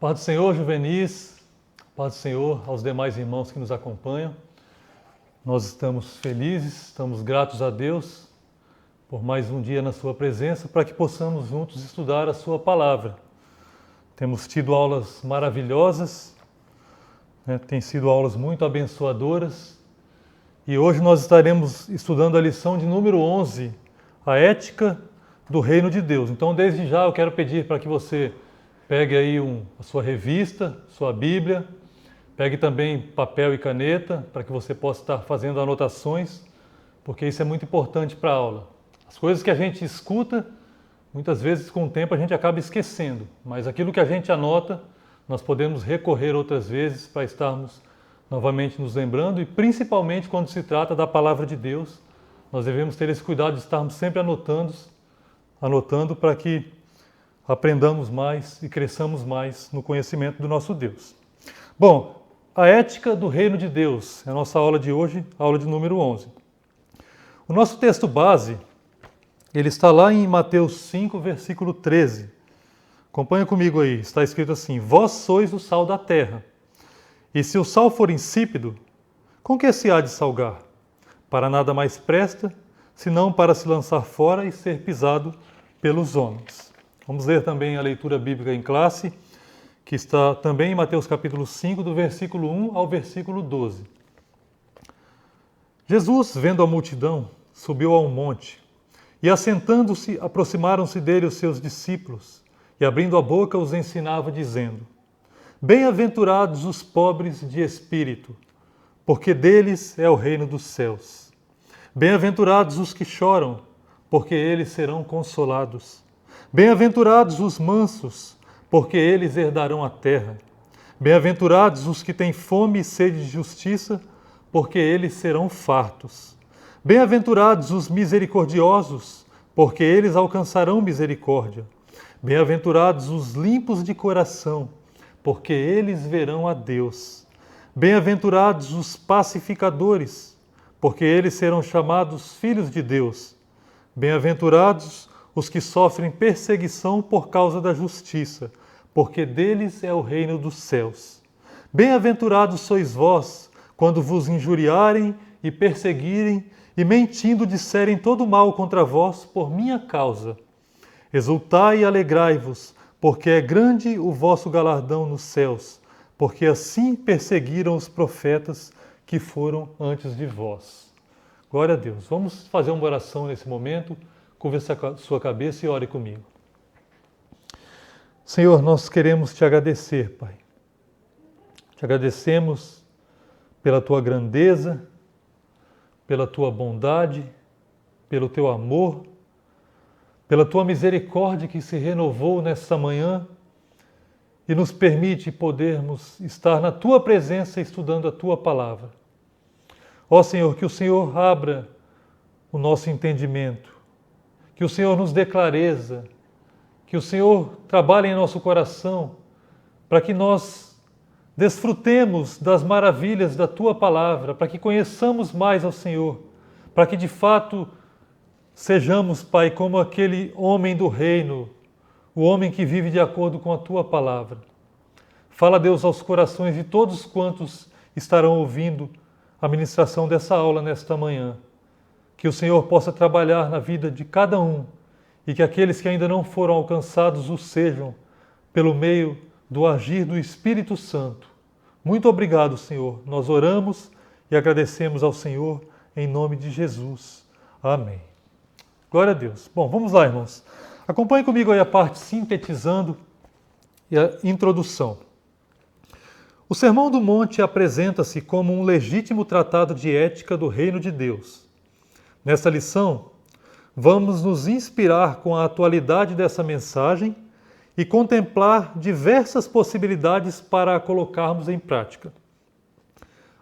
Paz do Senhor, Juvenis, paz do Senhor aos demais irmãos que nos acompanham. Nós estamos felizes, estamos gratos a Deus por mais um dia na sua presença, para que possamos juntos estudar a sua palavra. Temos tido aulas maravilhosas, tem sido aulas muito abençoadoras, e hoje nós estaremos estudando a lição de número 11, a ética do reino de Deus. Então, desde já eu quero pedir para que você pegue aí a sua revista, sua Bíblia, pegue também papel e caneta, para que você possa estar fazendo anotações, porque isso é muito importante para a aula. As coisas que a gente escuta, muitas vezes com o tempo a gente acaba esquecendo, mas aquilo que a gente anota, nós podemos recorrer outras vezes para estarmos novamente nos lembrando, e principalmente quando se trata da palavra de Deus, nós devemos ter esse cuidado de estarmos sempre anotando para que aprendamos mais e cresçamos mais no conhecimento do nosso Deus. Bom, a ética do reino de Deus é a nossa aula de hoje, aula de número 11. O nosso texto base, ele está lá em Mateus 5, versículo 13. Acompanha comigo aí, está escrito assim: Vós sois o sal da terra, e se o sal for insípido, com que se há de salgar? Para nada mais presta, senão para se lançar fora e ser pisado pelos homens. Vamos ler também a leitura bíblica em classe, que está também em Mateus capítulo 5, do versículo 1 ao versículo 12. Jesus, vendo a multidão, subiu a um monte, e assentando-se, aproximaram-se dele os seus discípulos, e abrindo a boca os ensinava, dizendo: Bem-aventurados os pobres de espírito, porque deles é o reino dos céus. Bem-aventurados os que choram, porque eles serão consolados. Bem-aventurados os mansos, porque eles herdarão a terra. Bem-aventurados os que têm fome e sede de justiça, porque eles serão fartos. Bem-aventurados os misericordiosos, porque eles alcançarão misericórdia. Bem-aventurados os limpos de coração, porque eles verão a Deus. Bem-aventurados os pacificadores, porque eles serão chamados filhos de Deus. Bem-aventurados os que sofrem perseguição por causa da justiça, porque deles é o reino dos céus. Bem-aventurados sois vós, quando vos injuriarem e perseguirem, e mentindo disserem todo mal contra vós por minha causa. Exultai e alegrai-vos, porque é grande o vosso galardão nos céus, porque assim perseguiram os profetas que foram antes de vós. Glória a Deus. Vamos fazer uma oração nesse momento. Curva a sua cabeça e ore comigo. Senhor, nós queremos te agradecer, Pai. Te agradecemos pela tua grandeza, pela tua bondade, pelo teu amor, pela tua misericórdia que se renovou nesta manhã e nos permite podermos estar na tua presença estudando a tua palavra. Ó Senhor, que o Senhor abra o nosso entendimento, que o Senhor nos dê clareza, que o Senhor trabalhe em nosso coração, para que nós desfrutemos das maravilhas da Tua Palavra, para que conheçamos mais ao Senhor, para que de fato sejamos, Pai, como aquele homem do reino, o homem que vive de acordo com a Tua Palavra. Fala, Deus, aos corações de todos quantos estarão ouvindo a ministração dessa aula nesta manhã. Que o Senhor possa trabalhar na vida de cada um e que aqueles que ainda não foram alcançados o sejam pelo meio do agir do Espírito Santo. Muito obrigado, Senhor. Nós oramos e agradecemos ao Senhor em nome de Jesus. Amém. Glória a Deus. Bom, vamos lá, irmãos. Acompanhe comigo aí a parte sintetizando e a introdução. O Sermão do Monte apresenta-se como um legítimo tratado de ética do reino de Deus. Nesta lição, vamos nos inspirar com a atualidade dessa mensagem e contemplar diversas possibilidades para a colocarmos em prática.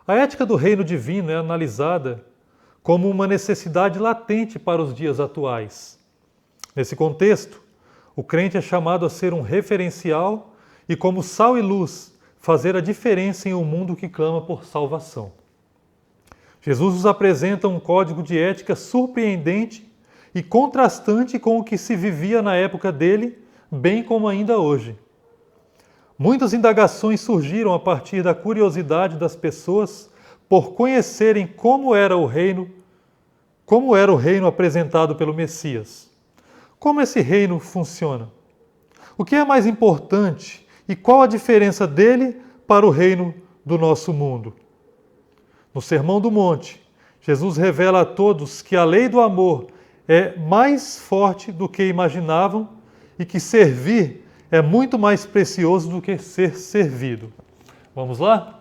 A ética do reino divino é analisada como uma necessidade latente para os dias atuais. Nesse contexto, o crente é chamado a ser um referencial e, como sal e luz, fazer a diferença em um mundo que clama por salvação. Jesus nos apresenta um código de ética surpreendente e contrastante com o que se vivia na época dele, bem como ainda hoje. Muitas indagações surgiram a partir da curiosidade das pessoas por conhecerem como era o reino apresentado pelo Messias. Como esse reino funciona? O que é mais importante e qual a diferença dele para o reino do nosso mundo? No Sermão do Monte, Jesus revela a todos que a lei do amor é mais forte do que imaginavam e que servir é muito mais precioso do que ser servido. Vamos lá?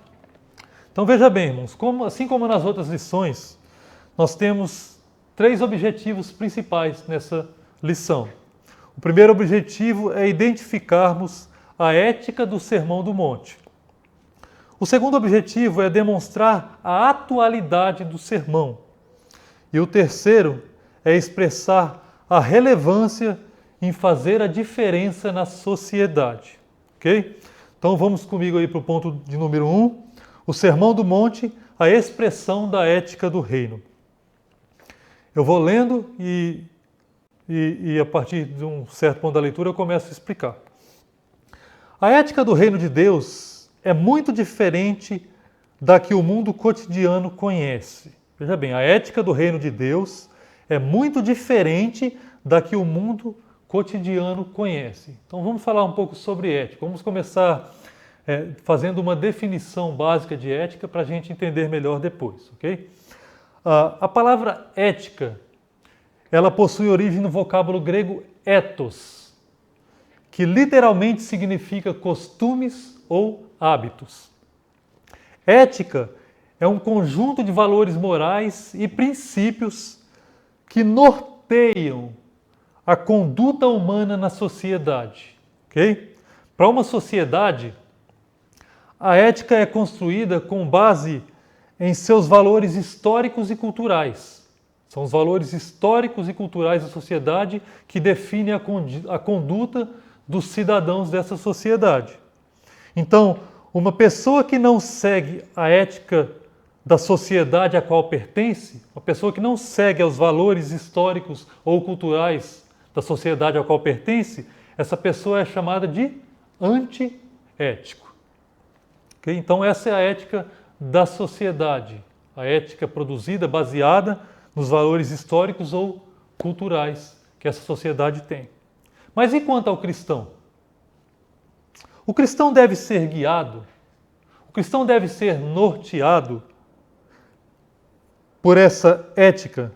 Então veja bem, irmãos, assim como nas outras lições, nós temos 3 objetivos principais nessa lição. O primeiro objetivo é identificarmos a ética do Sermão do Monte. O segundo objetivo é demonstrar a atualidade do sermão. E o terceiro é expressar a relevância em fazer a diferença na sociedade. Ok? Então vamos comigo aí para o ponto de número 1, o Sermão do Monte, a expressão da ética do reino. Eu vou lendo e a partir de um certo ponto da leitura eu começo a explicar. A ética do reino de Deus é muito diferente da que o mundo cotidiano conhece. Veja bem, a ética do reino de Deus é muito diferente da que o mundo cotidiano conhece. Então vamos falar um pouco sobre ética. Vamos começar fazendo uma definição básica de ética para a gente entender melhor depois, ok? A palavra ética, ela possui origem no vocábulo grego ethos, que literalmente significa costumes ou hábitos. Ética é um conjunto de valores morais e princípios que norteiam a conduta humana na sociedade. Okay? Para uma sociedade, a ética é construída com base em seus valores históricos e culturais. São os valores históricos e culturais da sociedade que definem a conduta dos cidadãos dessa sociedade. Então, uma pessoa que não segue a ética da sociedade a qual pertence, uma pessoa que não segue aos valores históricos ou culturais da sociedade a qual pertence, essa pessoa é chamada de antiético. Okay? Então essa é a ética da sociedade, a ética produzida, baseada nos valores históricos ou culturais que essa sociedade tem. Mas e quanto ao cristão? O cristão deve ser guiado, o cristão deve ser norteado por essa ética,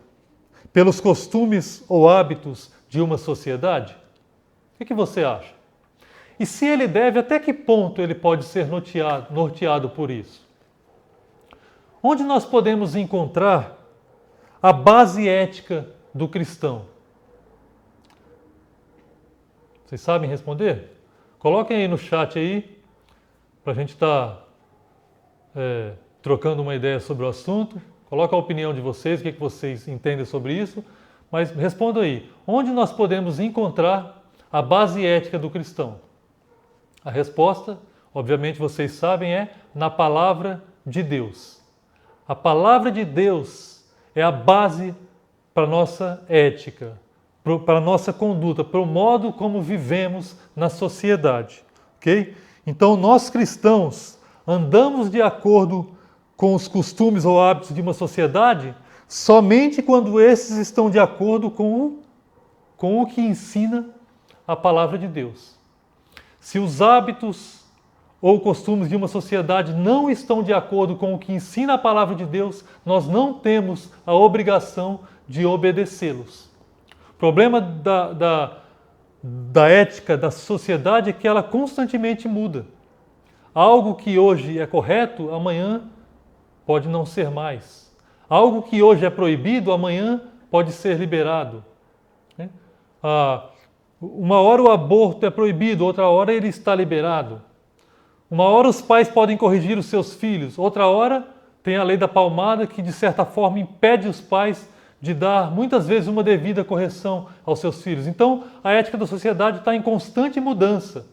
pelos costumes ou hábitos de uma sociedade? O que você acha? E se ele deve, até que ponto ele pode ser norteado por isso? Onde nós podemos encontrar a base ética do cristão? Vocês sabem responder? Coloquem aí no chat aí, para a gente estar trocando uma ideia sobre o assunto. Coloca a opinião de vocês, o que vocês entendem sobre isso. Mas respondam aí, onde nós podemos encontrar a base ética do cristão? A resposta, obviamente vocês sabem, é na palavra de Deus. A palavra de Deus é a base para a nossa ética, para a nossa conduta, para o modo como vivemos na sociedade. Ok? Então nós cristãos andamos de acordo com os costumes ou hábitos de uma sociedade somente quando esses estão de acordo com o que ensina a palavra de Deus. Se os hábitos ou costumes de uma sociedade não estão de acordo com o que ensina a palavra de Deus, nós não temos a obrigação de obedecê-los. O problema da ética da sociedade é que ela constantemente muda. Algo que hoje é correto, amanhã pode não ser mais. Algo que hoje é proibido, amanhã pode ser liberado. Uma hora o aborto é proibido, outra hora ele está liberado. Uma hora os pais podem corrigir os seus filhos, outra hora tem a lei da palmada que de certa forma impede os pais de dar muitas vezes uma devida correção aos seus filhos. Então a ética da sociedade está em constante mudança.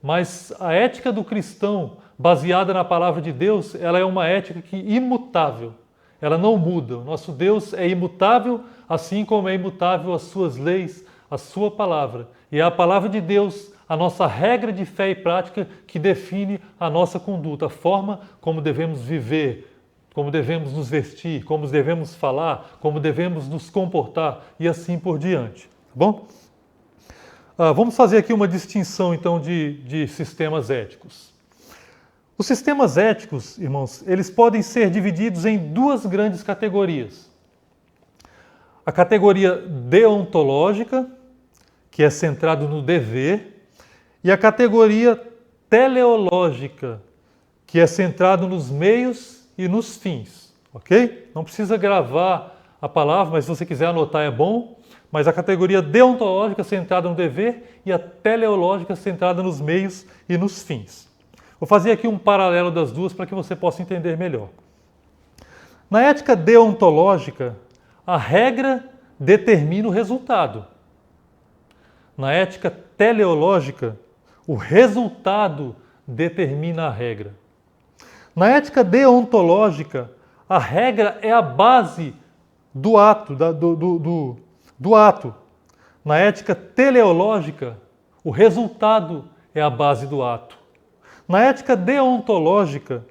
Mas a ética do cristão, baseada na palavra de Deus, ela é uma ética que é imutável. Ela não muda. O nosso Deus é imutável, assim como é imutável as suas leis, a sua palavra. E é a palavra de Deus a nossa regra de fé e prática que define a nossa conduta, a forma como devemos viver, como devemos nos vestir, como devemos falar, como devemos nos comportar e assim por diante. Tá bom? Vamos fazer aqui uma distinção então de sistemas éticos. Os sistemas éticos, irmãos, eles podem ser divididos em duas grandes categorias. A categoria deontológica, que é centrado no dever, e a categoria teleológica, que é centrado nos meios e nos fins, ok? Não precisa gravar a palavra, mas se você quiser anotar é bom. Mas a categoria deontológica centrada no dever e a teleológica centrada nos meios e nos fins. Vou fazer aqui um paralelo das duas para que você possa entender melhor. Na ética deontológica, a regra determina o resultado. Na ética teleológica, o resultado determina a regra. Na ética deontológica, a regra é a base do ato, do ato. Na ética teleológica, o resultado é a base do ato. Na ética deontológica,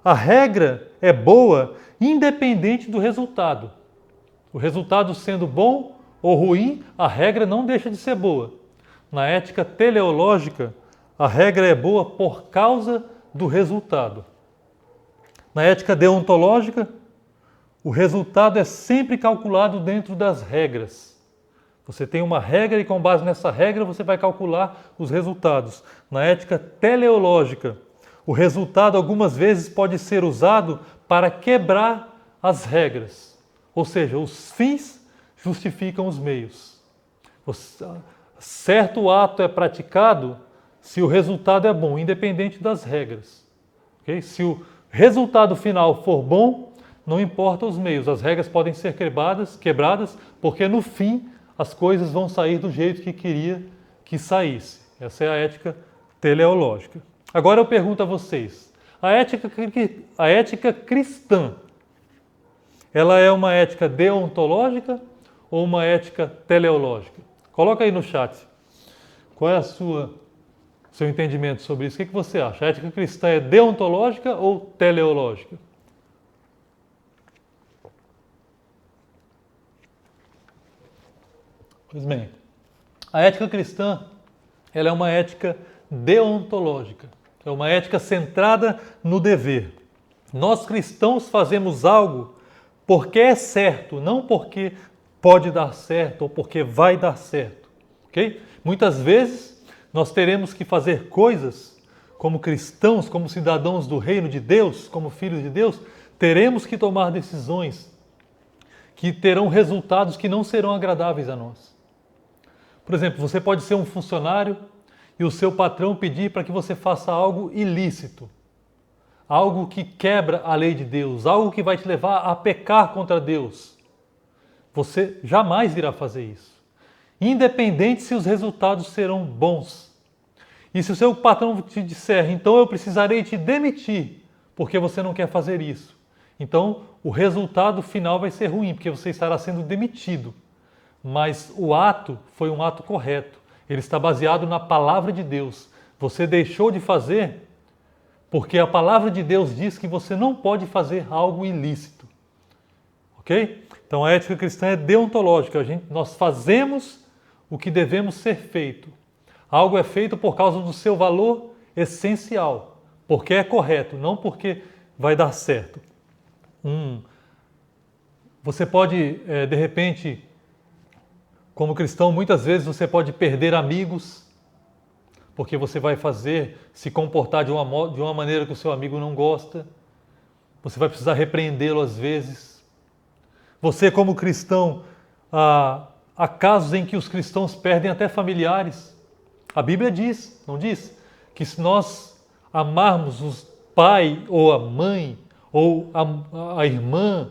a regra é boa independente do resultado. O resultado sendo bom ou ruim, a regra não deixa de ser boa. Na ética teleológica, a regra é boa por causa do resultado. Na ética deontológica, o resultado é sempre calculado dentro das regras. Você tem uma regra e com base nessa regra você vai calcular os resultados. Na ética teleológica, o resultado algumas vezes pode ser usado para quebrar as regras. Ou seja, os fins justificam os meios. Certo ato é praticado se o resultado é bom, independente das regras. Okay? Se o resultado final for bom, não importa os meios, as regras podem ser quebradas, porque no fim as coisas vão sair do jeito que queria que saísse. Essa é a ética teleológica. Agora eu pergunto a vocês, a ética cristã, ela é uma ética deontológica ou uma ética teleológica? Coloca aí no chat. Qual é seu entendimento sobre isso? O que você acha? A ética cristã é deontológica ou teleológica? Pois bem, a ética cristã, ela é uma ética deontológica. É uma ética centrada no dever. Nós cristãos fazemos algo porque é certo, não porque pode dar certo ou porque vai dar certo. Ok? Muitas vezes nós teremos que fazer coisas como cristãos, como cidadãos do reino de Deus, como filhos de Deus, teremos que tomar decisões que terão resultados que não serão agradáveis a nós. Por exemplo, você pode ser um funcionário e o seu patrão pedir para que você faça algo ilícito, algo que quebra a lei de Deus, algo que vai te levar a pecar contra Deus. Você jamais irá fazer isso, independente se os resultados serão bons. E se o seu patrão te disser, então eu precisarei te demitir, porque você não quer fazer isso. Então, o resultado final vai ser ruim, porque você estará sendo demitido. Mas o ato foi um ato correto. Ele está baseado na palavra de Deus. Você deixou de fazer porque a palavra de Deus diz que você não pode fazer algo ilícito. Ok? Então a ética cristã é deontológica. Nós fazemos o que devemos ser feito. Algo é feito por causa do seu valor essencial, porque é correto, não porque vai dar certo. Você pode, de repente, como cristão, muitas vezes você pode perder amigos, porque você vai se comportar de uma maneira que o seu amigo não gosta. Você vai precisar repreendê-lo às vezes. Você, como cristão, há casos em que os cristãos perdem até familiares. A Bíblia diz, não diz? Que se nós amarmos o pai ou a mãe ou a irmã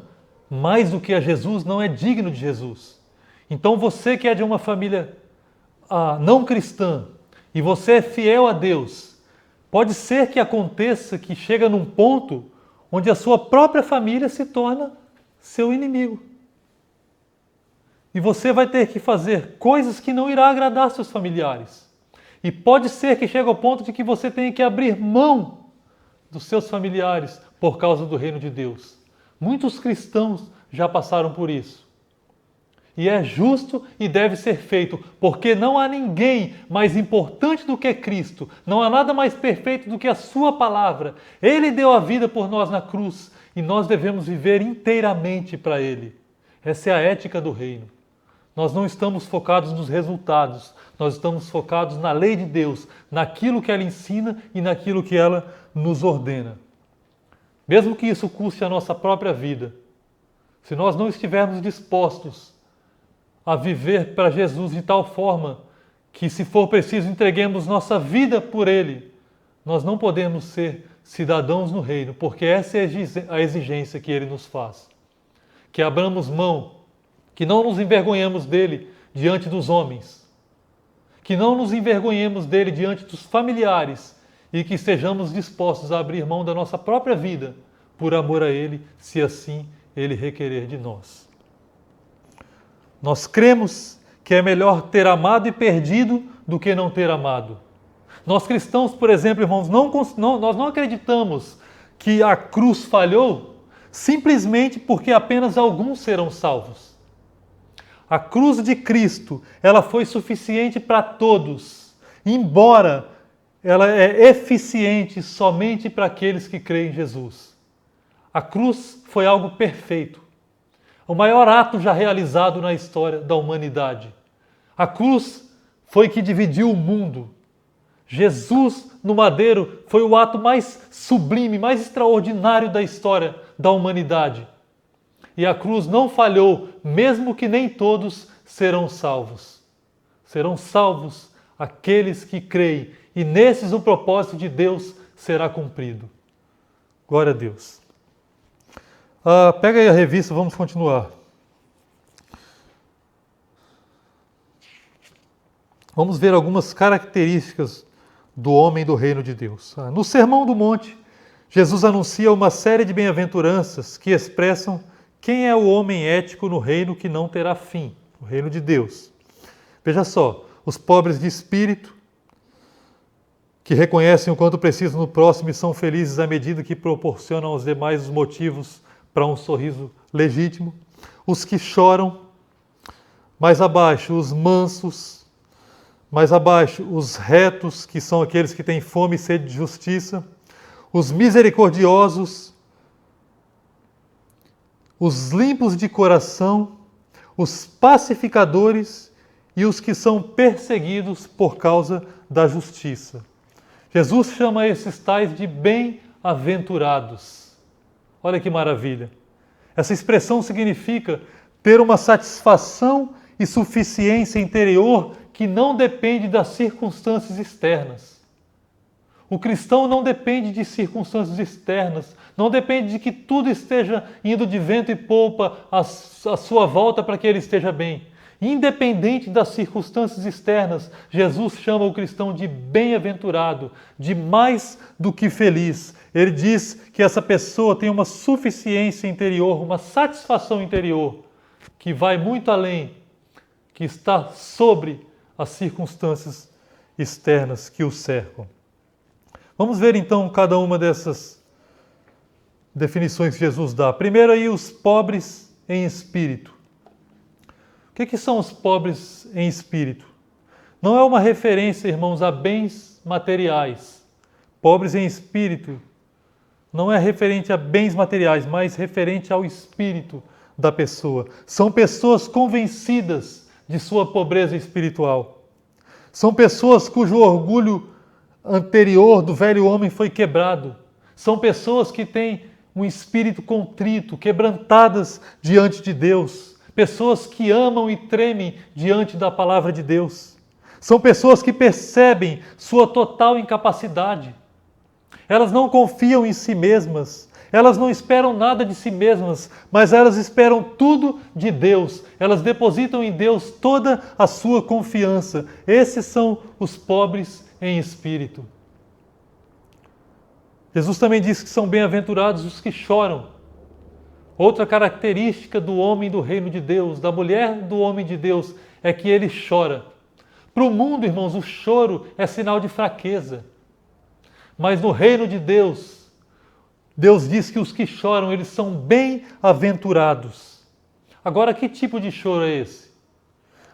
mais do que a Jesus, não é digno de Jesus. Então você que é de uma família não cristã e você é fiel a Deus, pode ser que aconteça que chega num ponto onde a sua própria família se torna seu inimigo. E você vai ter que fazer coisas que não irá agradar seus familiares. E pode ser que chegue ao ponto de que você tenha que abrir mão dos seus familiares por causa do reino de Deus. Muitos cristãos já passaram por isso. E é justo e deve ser feito, porque não há ninguém mais importante do que Cristo. Não há nada mais perfeito do que a sua palavra. Ele deu a vida por nós na cruz e nós devemos viver inteiramente para Ele. Essa é a ética do reino. Nós não estamos focados nos resultados, nós estamos focados na lei de Deus, naquilo que ela ensina e naquilo que ela nos ordena. Mesmo que isso custe a nossa própria vida, se nós não estivermos dispostos a viver para Jesus de tal forma que, se for preciso, entreguemos nossa vida por Ele, nós não podemos ser cidadãos no reino, porque essa é a exigência que Ele nos faz. Que abramos mão, que não nos envergonhemos dele diante dos homens, que não nos envergonhemos dele diante dos familiares e que estejamos dispostos a abrir mão da nossa própria vida por amor a ele, se assim ele requerer de nós. Nós cremos que é melhor ter amado e perdido do que não ter amado. Nós cristãos, por exemplo, irmãos, nós não acreditamos que a cruz falhou simplesmente porque apenas alguns serão salvos. A cruz de Cristo, ela foi suficiente para todos, embora ela é eficiente somente para aqueles que creem em Jesus. A cruz foi algo perfeito, o maior ato já realizado na história da humanidade. A cruz foi que dividiu o mundo. Jesus no madeiro foi o ato mais sublime, mais extraordinário da história da humanidade. E a cruz não falhou, mesmo que nem todos serão salvos. Serão salvos aqueles que creem, e nesses o propósito de Deus será cumprido. Glória a Deus. Pega aí a revista, vamos continuar. Vamos ver algumas características do homem do reino de Deus. No Sermão do Monte, Jesus anuncia uma série de bem-aventuranças que expressam quem é o homem ético no reino que não terá fim, o reino de Deus. Veja só, os pobres de espírito, que reconhecem o quanto precisam no próximo e são felizes à medida que proporcionam aos demais os motivos para um sorriso legítimo. Os que choram, mais abaixo, os mansos, mais abaixo, os retos, que são aqueles que têm fome e sede de justiça, os misericordiosos, os limpos de coração, os pacificadores e os que são perseguidos por causa da justiça. Jesus chama esses tais de bem-aventurados. Olha que maravilha. Essa expressão significa ter uma satisfação e suficiência interior que não depende das circunstâncias externas. O cristão não depende de circunstâncias externas, não depende de que tudo esteja indo de vento e polpa à sua volta para que ele esteja bem. Independente das circunstâncias externas, Jesus chama o cristão de bem-aventurado, de mais do que feliz. Ele diz que essa pessoa tem uma suficiência interior, uma satisfação interior, que vai muito além, que está sobre as circunstâncias externas que o cercam. Vamos ver então cada uma dessas definições que Jesus dá. Primeiro aí, os pobres em espírito. O que são os pobres em espírito? Não é uma referência, irmãos, a bens materiais. Pobres em espírito não é referente a bens materiais, mas referente ao espírito da pessoa. São pessoas convencidas de sua pobreza espiritual. São pessoas cujo orgulho anterior do velho homem foi quebrado. São pessoas que têm um espírito contrito, quebrantadas diante de Deus. Pessoas que amam e tremem diante da palavra de Deus. São pessoas que percebem sua total incapacidade. Elas não confiam em si mesmas. Elas não esperam nada de si mesmas, mas elas esperam tudo de Deus. Elas depositam em Deus toda a sua confiança. Esses são os pobres em espírito. Jesus também diz que são bem-aventurados os que choram. Outra característica do homem do reino de Deus, da mulher do homem de Deus, é que ele chora. Para o mundo, irmãos, o choro é sinal de fraqueza. Mas no reino de Deus, Deus diz que os que choram, eles são bem-aventurados. Agora, que tipo de choro é esse?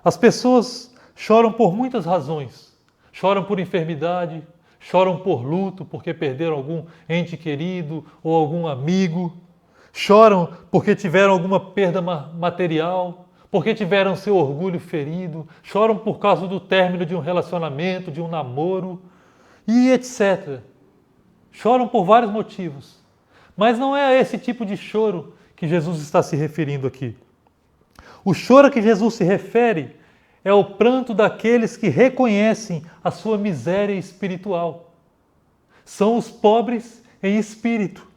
As pessoas choram por muitas razões. Choram por enfermidade, choram por luto, porque perderam algum ente querido ou algum amigo. Choram porque tiveram alguma perda material, porque tiveram seu orgulho ferido. Choram por causa do término de um relacionamento, de um namoro e etc. Choram por vários motivos. Mas não é a esse tipo de choro que Jesus está se referindo aqui. O choro a que Jesus se refere é o pranto daqueles que reconhecem a sua miséria espiritual. São os pobres em espírito.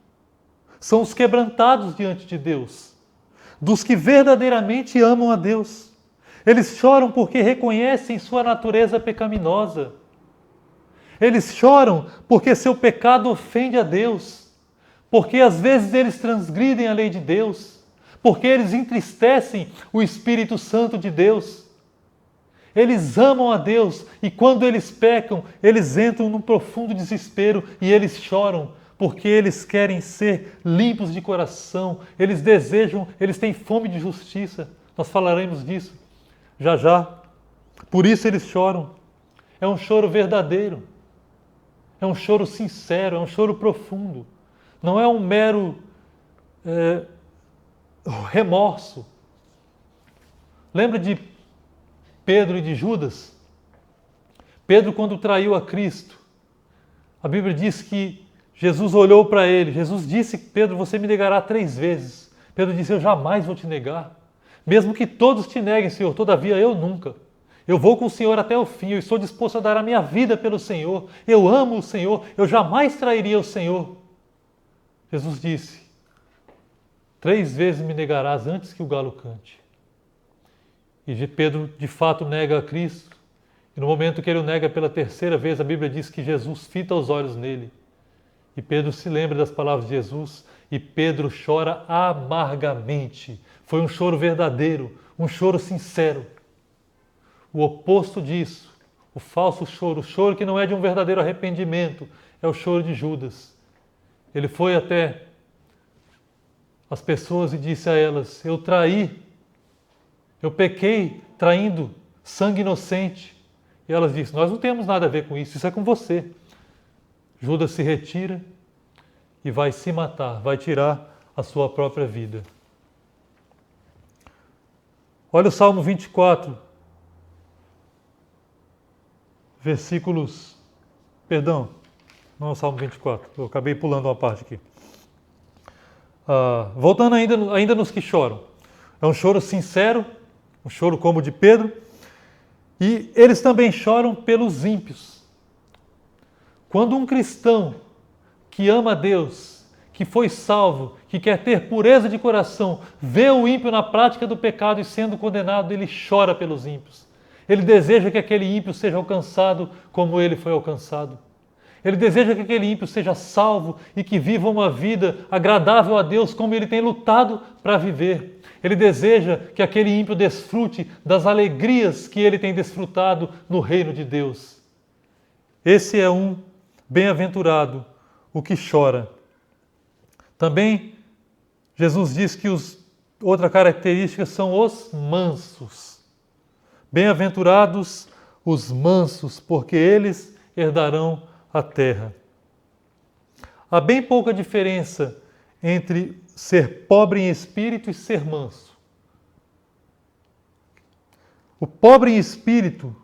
São os quebrantados diante de Deus. Dos que verdadeiramente amam a Deus. Eles choram porque reconhecem sua natureza pecaminosa. Eles choram porque seu pecado ofende a Deus. Porque às vezes eles transgridem a lei de Deus. Porque eles entristecem o Espírito Santo de Deus. Eles amam a Deus e quando eles pecam, eles entram num profundo desespero e eles choram, porque eles querem ser limpos de coração, eles desejam, eles têm fome de justiça. Nós falaremos disso já já. Por isso eles choram. É um choro verdadeiro. É um choro sincero, é um choro profundo. Não é um mero remorso. Lembra de Pedro e de Judas? Pedro, quando traiu a Cristo, a Bíblia diz que Jesus olhou para ele. Jesus disse: Pedro, você me negará 3 vezes. Pedro disse: eu jamais vou te negar. Mesmo que todos te neguem, Senhor, todavia eu nunca. Eu vou com o Senhor até o fim, eu estou disposto a dar a minha vida pelo Senhor. Eu amo o Senhor, eu jamais trairia o Senhor. Jesus disse: 3 vezes me negarás antes que o galo cante. E Pedro, de fato, nega a Cristo. E no momento que ele o nega pela 3ª vez, a Bíblia diz que Jesus fita os olhos nele. E Pedro se lembra das palavras de Jesus e Pedro chora amargamente. Foi um choro verdadeiro, um choro sincero. O oposto disso, o falso choro, o choro que não é de um verdadeiro arrependimento, é o choro de Judas. Ele foi até as pessoas e disse a elas: eu traí, eu pequei traindo sangue inocente. E elas disseram: nós não temos nada a ver com isso é com você. Judas se retira e vai se matar, vai tirar a sua própria vida. Olha o Salmo 24, versículos... Perdão, não é o Salmo 24, eu acabei pulando uma parte aqui. Voltando ainda nos que choram. É um choro sincero, um choro como o de Pedro, e eles também choram pelos ímpios. Quando um cristão que ama a Deus, que foi salvo, que quer ter pureza de coração, vê o ímpio na prática do pecado e sendo condenado, ele chora pelos ímpios. Ele deseja que aquele ímpio seja alcançado como ele foi alcançado. Ele deseja que aquele ímpio seja salvo e que viva uma vida agradável a Deus como ele tem lutado para viver. Ele deseja que aquele ímpio desfrute das alegrias que ele tem desfrutado no reino de Deus. Esse é um bem-aventurado, o que chora. Também Jesus diz que outra característica são os mansos. Bem-aventurados os mansos, porque eles herdarão a terra. Há bem pouca diferença entre ser pobre em espírito e ser manso. O pobre em espírito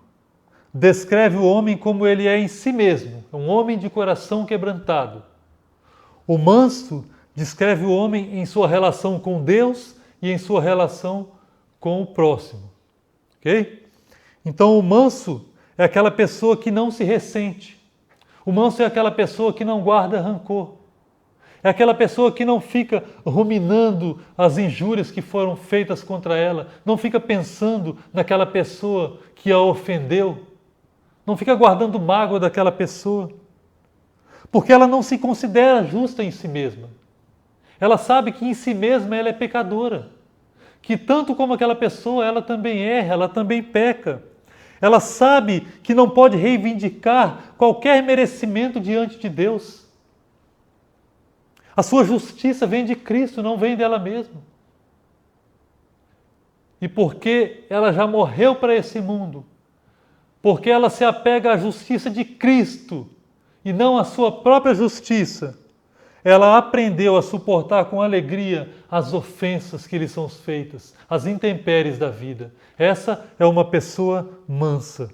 descreve o homem como ele é em si mesmo, um homem de coração quebrantado. O manso descreve o homem em sua relação com Deus e em sua relação com o próximo. Ok? Então o manso é aquela pessoa que não se ressente. O manso é aquela pessoa que não guarda rancor. É aquela pessoa que não fica ruminando as injúrias que foram feitas contra ela, não fica pensando naquela pessoa que a ofendeu, não fica guardando mágoa daquela pessoa, porque ela não se considera justa em si mesma. Ela sabe que em si mesma ela é pecadora, que tanto como aquela pessoa ela também erra, ela também peca. Ela sabe que não pode reivindicar qualquer merecimento diante de Deus. A sua justiça vem de Cristo, não vem dela mesma. E porque ela já morreu para esse mundo, porque ela se apega à justiça de Cristo e não à sua própria justiça, ela aprendeu a suportar com alegria as ofensas que lhe são feitas, as intempéries da vida. Essa é uma pessoa mansa.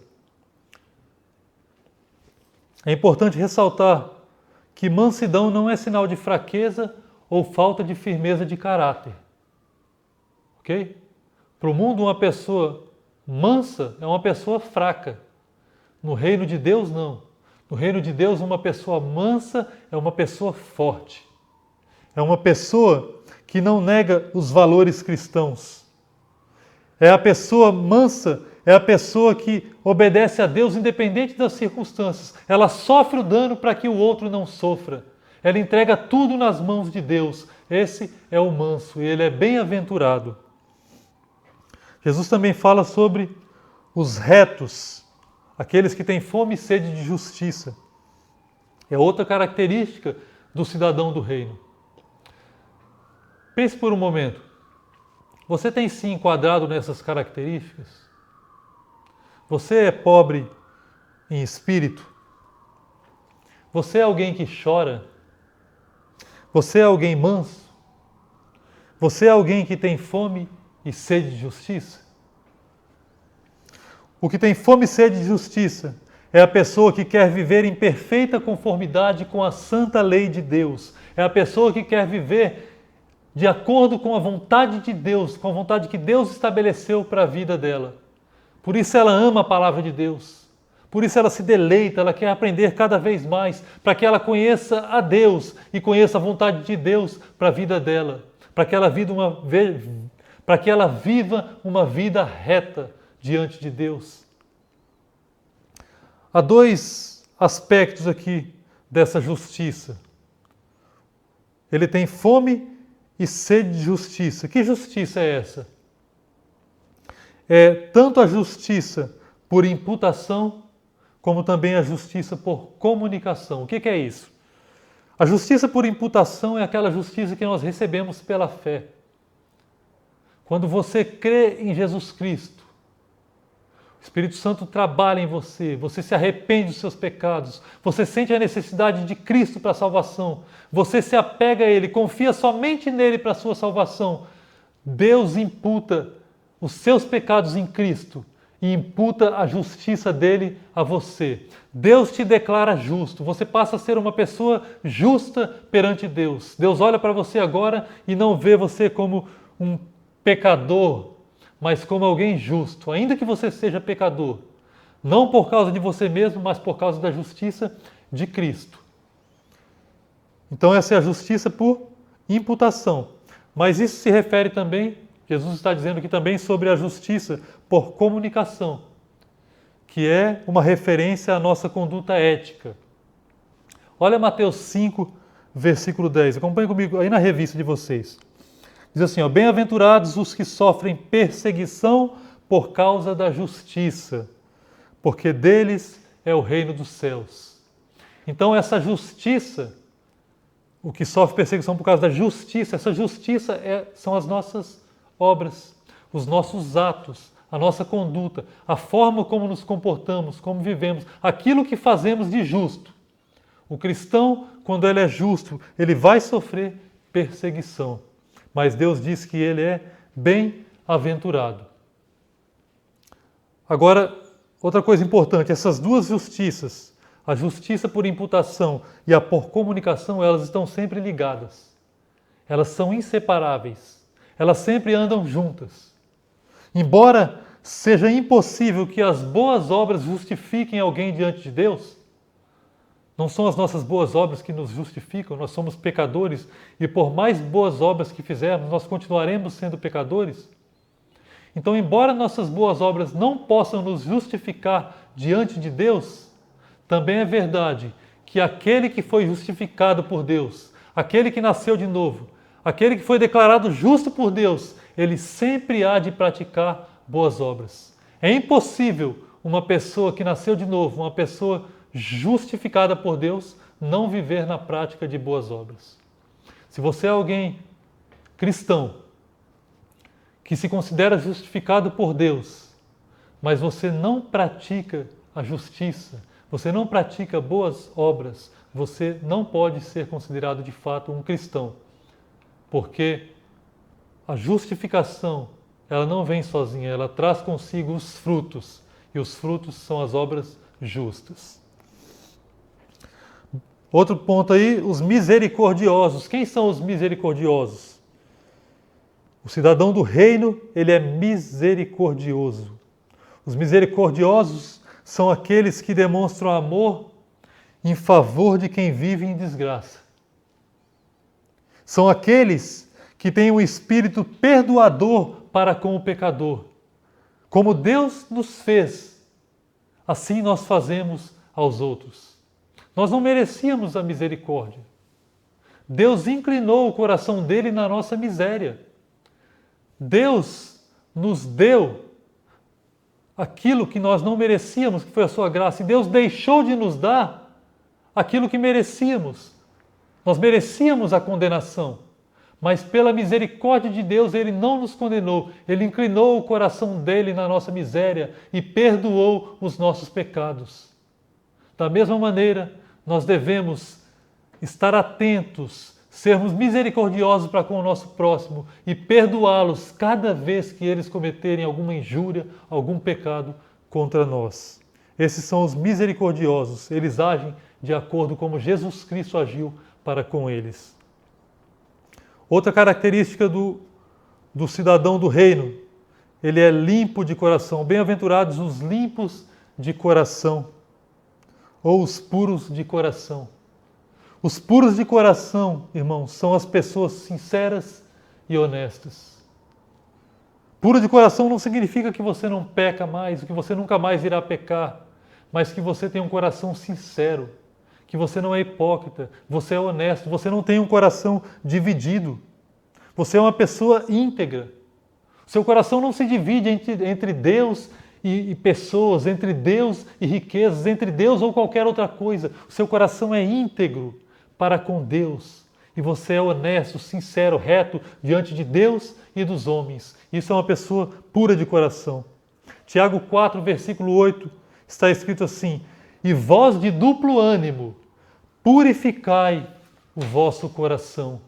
É importante ressaltar que mansidão não é sinal de fraqueza ou falta de firmeza de caráter. Ok? Para o mundo, uma pessoa mansa é uma pessoa fraca. No reino de Deus, não. No reino de Deus, uma pessoa mansa é uma pessoa forte. É uma pessoa que não nega os valores cristãos. É a pessoa mansa, é a pessoa que obedece a Deus independente das circunstâncias. Ela sofre o dano para que o outro não sofra. Ela entrega tudo nas mãos de Deus. Esse é o manso e ele é bem-aventurado. Jesus também fala sobre os retos, aqueles que têm fome e sede de justiça. É outra característica do cidadão do reino. Pense por um momento. Você tem se enquadrado nessas características? Você é pobre em espírito? Você é alguém que chora? Você é alguém manso? Você é alguém que tem fome e sede de justiça? O que tem fome e sede de justiça é a pessoa que quer viver em perfeita conformidade com a santa lei de Deus. É a pessoa que quer viver de acordo com a vontade de Deus, com a vontade que Deus estabeleceu para a vida dela. Por isso ela ama a palavra de Deus. Por isso ela se deleita, ela quer aprender cada vez mais, para que ela conheça a Deus e conheça a vontade de Deus para a vida dela, para que ela viva uma vida reta diante de Deus. Há dois aspectos aqui dessa justiça. Ele tem fome e sede de justiça. Que justiça é essa? É tanto a justiça por imputação, como também a justiça por comunicação. O que é isso? A justiça por imputação é aquela justiça que nós recebemos pela fé. Quando você crê em Jesus Cristo, o Espírito Santo trabalha em você, você se arrepende dos seus pecados, você sente a necessidade de Cristo para a salvação, você se apega a Ele, confia somente nele para a sua salvação. Deus imputa os seus pecados em Cristo e imputa a justiça dele a você. Deus te declara justo, você passa a ser uma pessoa justa perante Deus. Deus olha para você agora e não vê você como um pecador, mas como alguém justo, ainda que você seja pecador, não por causa de você mesmo, mas por causa da justiça de Cristo. Então essa é a justiça por imputação. Mas isso se refere também, Jesus está dizendo aqui também sobre a justiça por comunicação, que é uma referência à nossa conduta ética. Olha Mateus 5, versículo 10. Acompanhe comigo aí na revista de vocês. Diz assim, ó, bem-aventurados os que sofrem perseguição por causa da justiça, porque deles é o reino dos céus. Então essa justiça, o que sofre perseguição por causa da justiça, essa justiça são as nossas obras, os nossos atos, a nossa conduta, a forma como nos comportamos, como vivemos, aquilo que fazemos de justo. O cristão, quando ele é justo, ele vai sofrer perseguição. Mas Deus diz que ele é bem-aventurado. Agora, outra coisa importante, essas duas justiças, a justiça por imputação e a por comunicação, elas estão sempre ligadas. Elas são inseparáveis. Elas sempre andam juntas. Embora seja impossível que as boas obras justifiquem alguém diante de Deus, não são as nossas boas obras que nos justificam, nós somos pecadores e por mais boas obras que fizermos, nós continuaremos sendo pecadores. Então, embora nossas boas obras não possam nos justificar diante de Deus, também é verdade que aquele que foi justificado por Deus, aquele que nasceu de novo, aquele que foi declarado justo por Deus, ele sempre há de praticar boas obras. É impossível uma pessoa que nasceu de novo, uma pessoa justificada por Deus, não viver na prática de boas obras. Se você é alguém cristão, que se considera justificado por Deus, mas você não pratica a justiça, você não pratica boas obras, você não pode ser considerado de fato um cristão. Porque a justificação, ela não vem sozinha, ela traz consigo os frutos. E os frutos são as obras justas. Outro ponto aí, os misericordiosos. Quem são os misericordiosos? O cidadão do reino, ele é misericordioso. Os misericordiosos são aqueles que demonstram amor em favor de quem vive em desgraça. São aqueles que têm um espírito perdoador para com o pecador. Como Deus nos fez, assim nós fazemos aos outros. Nós não merecíamos a misericórdia. Deus inclinou o coração dele na nossa miséria. Deus nos deu aquilo que nós não merecíamos, que foi a sua graça. E Deus deixou de nos dar aquilo que merecíamos. Nós merecíamos a condenação, mas pela misericórdia de Deus Ele não nos condenou. Ele inclinou o coração dele na nossa miséria e perdoou os nossos pecados. Da mesma maneira, nós devemos estar atentos, sermos misericordiosos para com o nosso próximo e perdoá-los cada vez que eles cometerem alguma injúria, algum pecado contra nós. Esses são os misericordiosos. Eles agem de acordo como Jesus Cristo agiu para com eles. Outra característica do cidadão do reino, ele é limpo de coração. Bem-aventurados os limpos de coração, ou os puros de coração. Os puros de coração, irmãos, são as pessoas sinceras e honestas. Puro de coração não significa que você não peca mais, que você nunca mais irá pecar, mas que você tem um coração sincero, que você não é hipócrita, você é honesto, você não tem um coração dividido. Você é uma pessoa íntegra. Seu coração não se divide entre Deus e pessoas, entre Deus e riquezas, entre Deus ou qualquer outra coisa. O seu coração é íntegro para com Deus. E você é honesto, sincero, reto diante de Deus e dos homens. Isso é uma pessoa pura de coração. Tiago 4, versículo 8, está escrito assim: e vós de duplo ânimo, purificai o vosso coração.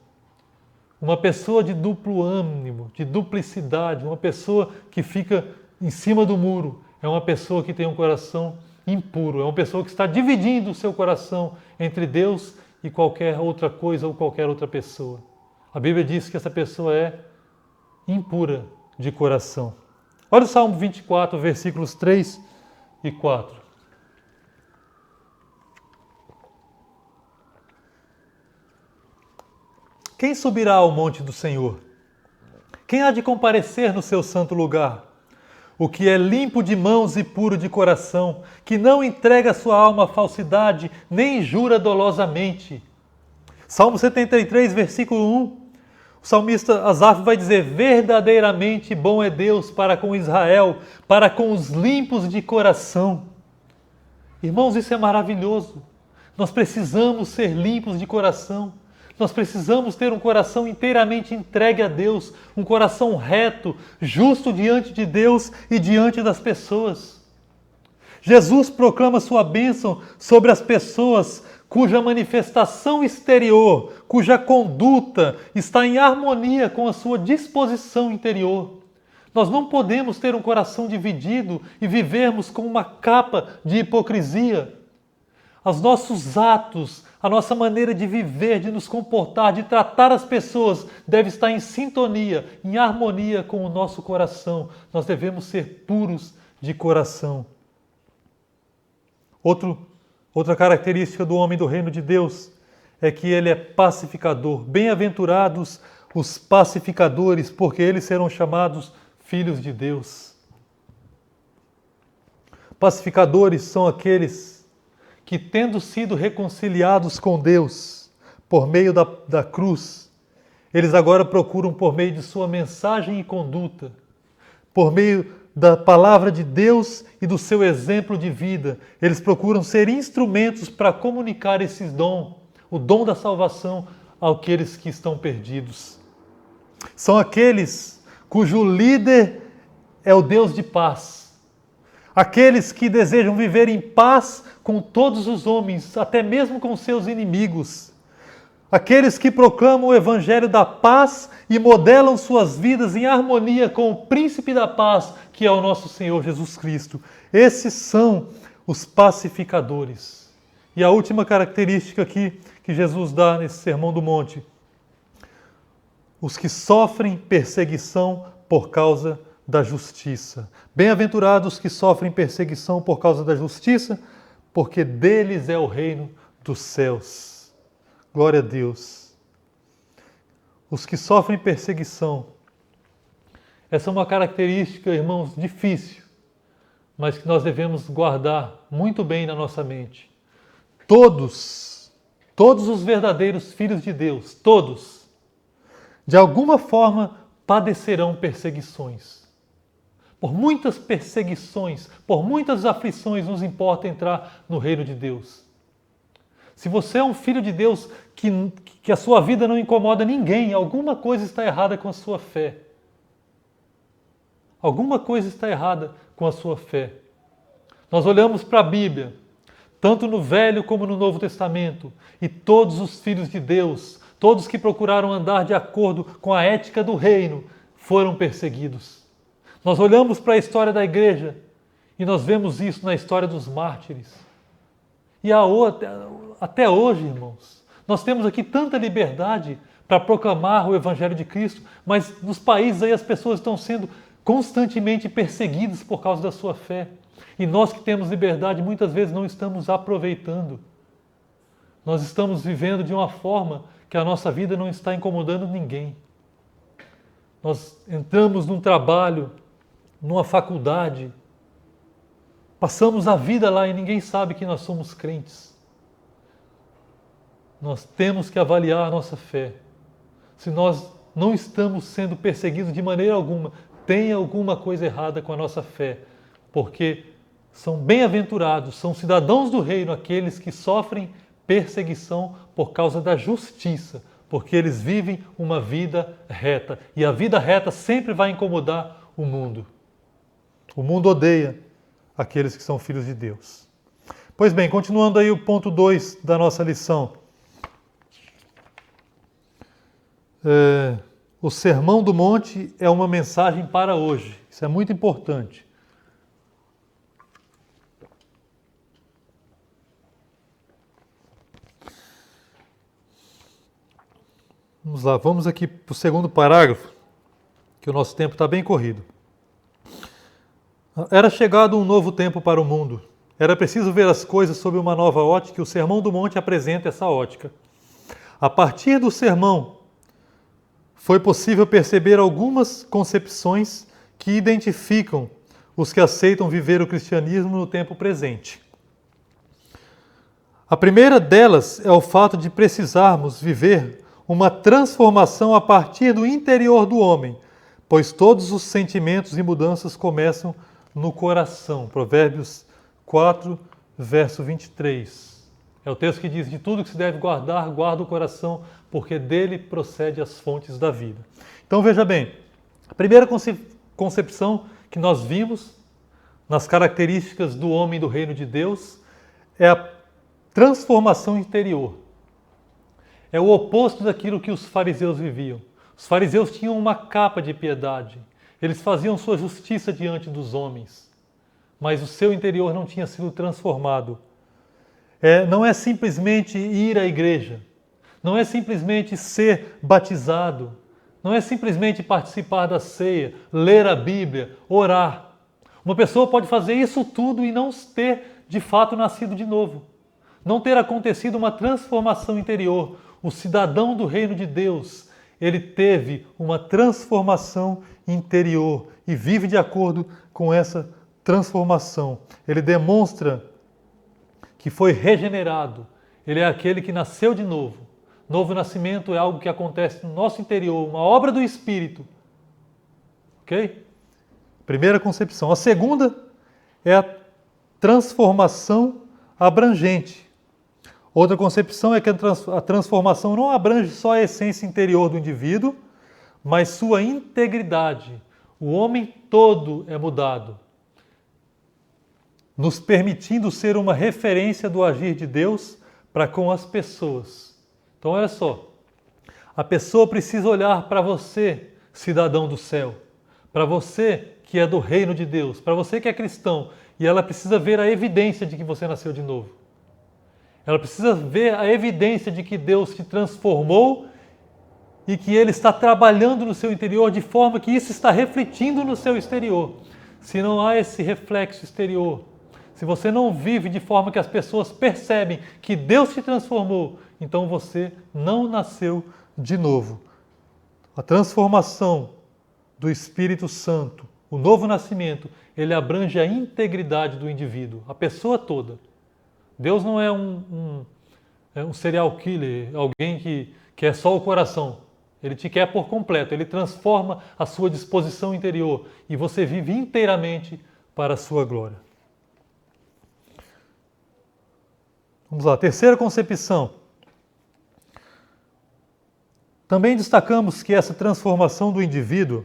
Uma pessoa de duplo ânimo, de duplicidade, uma pessoa que fica em cima do muro, é uma pessoa que tem um coração impuro, é uma pessoa que está dividindo o seu coração entre Deus e qualquer outra coisa ou qualquer outra pessoa. A Bíblia diz que essa pessoa é impura de coração. Olha o Salmo 24, versículos 3 e 4. Quem subirá ao monte do Senhor? Quem há de comparecer no seu santo lugar? O que é limpo de mãos e puro de coração, que não entrega sua alma à falsidade, nem jura dolosamente. Salmo 73, versículo 1. O salmista Asaf vai dizer: verdadeiramente bom é Deus para com Israel, para com os limpos de coração. Irmãos, isso é maravilhoso. Nós precisamos ser limpos de coração. Nós precisamos ter um coração inteiramente entregue a Deus, um coração reto, justo diante de Deus e diante das pessoas. Jesus proclama sua bênção sobre as pessoas cuja manifestação exterior, cuja conduta está em harmonia com a sua disposição interior. Nós não podemos ter um coração dividido e vivermos com uma capa de hipocrisia. Os nossos atos, a nossa maneira de viver, de nos comportar, de tratar as pessoas deve estar em sintonia, em harmonia com o nosso coração. Nós devemos ser puros de coração. Outra característica do homem do reino de Deus é que ele é pacificador. Bem-aventurados os pacificadores, porque eles serão chamados filhos de Deus. Pacificadores são aqueles que, tendo sido reconciliados com Deus por meio da cruz, eles agora procuram, por meio de sua mensagem e conduta, por meio da palavra de Deus e do seu exemplo de vida. Eles procuram ser instrumentos para comunicar esse dom, o dom da salvação, àqueles que estão perdidos. São aqueles cujo líder é o Deus de paz. Aqueles que desejam viver em paz com todos os homens, até mesmo com seus inimigos. Aqueles que proclamam o evangelho da paz e modelam suas vidas em harmonia com o príncipe da paz, que é o nosso Senhor Jesus Cristo. Esses são os pacificadores. E a última característica aqui que Jesus dá nesse Sermão do Monte: os que sofrem perseguição por causa da justiça. Bem-aventurados os que sofrem perseguição por causa da justiça, porque deles é o reino dos céus. Glória a Deus. Os que sofrem perseguição. Essa é uma característica, irmãos, difícil, mas que nós devemos guardar muito bem na nossa mente. Todos os verdadeiros filhos de Deus, todos, de alguma forma padecerão perseguições. Por muitas perseguições, por muitas aflições, nos importa entrar no reino de Deus. Se você é um filho de Deus que a sua vida não incomoda ninguém, alguma coisa está errada com a sua fé. Alguma coisa está errada com a sua fé. Nós olhamos para a Bíblia, tanto no Velho como no Novo Testamento, e todos os filhos de Deus, todos que procuraram andar de acordo com a ética do reino, foram perseguidos. Nós olhamos para a história da igreja e nós vemos isso na história dos mártires. E até hoje, irmãos, nós temos aqui tanta liberdade para proclamar o Evangelho de Cristo, mas nos países aí as pessoas estão sendo constantemente perseguidas por causa da sua fé. E nós que temos liberdade muitas vezes não estamos aproveitando. Nós estamos vivendo de uma forma que a nossa vida não está incomodando ninguém. Nós entramos num trabalho, numa faculdade, passamos a vida lá e ninguém sabe que nós somos crentes. Nós temos que avaliar a nossa fé. Se nós não estamos sendo perseguidos de maneira alguma, tem alguma coisa errada com a nossa fé, porque são bem-aventurados, são cidadãos do reino aqueles que sofrem perseguição por causa da justiça, porque eles vivem uma vida reta. E a vida reta sempre vai incomodar o mundo. O mundo odeia aqueles que são filhos de Deus. Pois bem, continuando aí o ponto 2 da nossa lição. O Sermão do Monte é uma mensagem para hoje. Isso é muito importante. Vamos lá, vamos aqui para o segundo parágrafo, que o nosso tempo está bem corrido. Era chegado um novo tempo para o mundo. Era preciso ver as coisas sob uma nova ótica, e o Sermão do Monte apresenta essa ótica. A partir do sermão, foi possível perceber algumas concepções que identificam os que aceitam viver o cristianismo no tempo presente. A primeira delas é o fato de precisarmos viver uma transformação a partir do interior do homem, pois todos os sentimentos e mudanças começam no coração. Provérbios 4, verso 23. É o texto que diz: de tudo que se deve guardar, guarda o coração, porque dele procede as fontes da vida. Então veja bem, a primeira concepção que nós vimos nas características do homem do reino de Deus é a transformação interior. É o oposto daquilo que os fariseus viviam. Os fariseus tinham uma capa de piedade. Eles faziam sua justiça diante dos homens. Mas o seu interior não tinha sido transformado. Não é simplesmente ir à igreja. Não é simplesmente ser batizado. Não é simplesmente participar da ceia, ler a Bíblia, orar. Uma pessoa pode fazer isso tudo e não ter, de fato, nascido de novo. Não ter acontecido uma transformação interior. O cidadão do reino de Deus, ele teve uma transformação interior e vive de acordo com essa transformação. Ele demonstra que foi regenerado. Ele é aquele que nasceu de novo. Novo nascimento é algo que acontece no nosso interior, uma obra do Espírito. Ok? Primeira concepção. A segunda é a transformação abrangente. Outra concepção é que a transformação não abrange só a essência interior do indivíduo, mas sua integridade. O homem todo é mudado, nos permitindo ser uma referência do agir de Deus para com as pessoas. Então, olha só, a pessoa precisa olhar para você, cidadão do céu, para você que é do reino de Deus, para você que é cristão, e ela precisa ver a evidência de que você nasceu de novo. Ela precisa ver a evidência de que Deus te transformou e que Ele está trabalhando no seu interior de forma que isso está refletindo no seu exterior. Se não há esse reflexo exterior, se você não vive de forma que as pessoas percebem que Deus te transformou, então você não nasceu de novo. A transformação do Espírito Santo, o novo nascimento, ele abrange a integridade do indivíduo, a pessoa toda. Deus não é um serial killer, alguém que é só o coração. Ele te quer por completo, ele transforma a sua disposição interior e você vive inteiramente para a sua glória. Vamos lá, terceira concepção. Também destacamos que essa transformação do indivíduo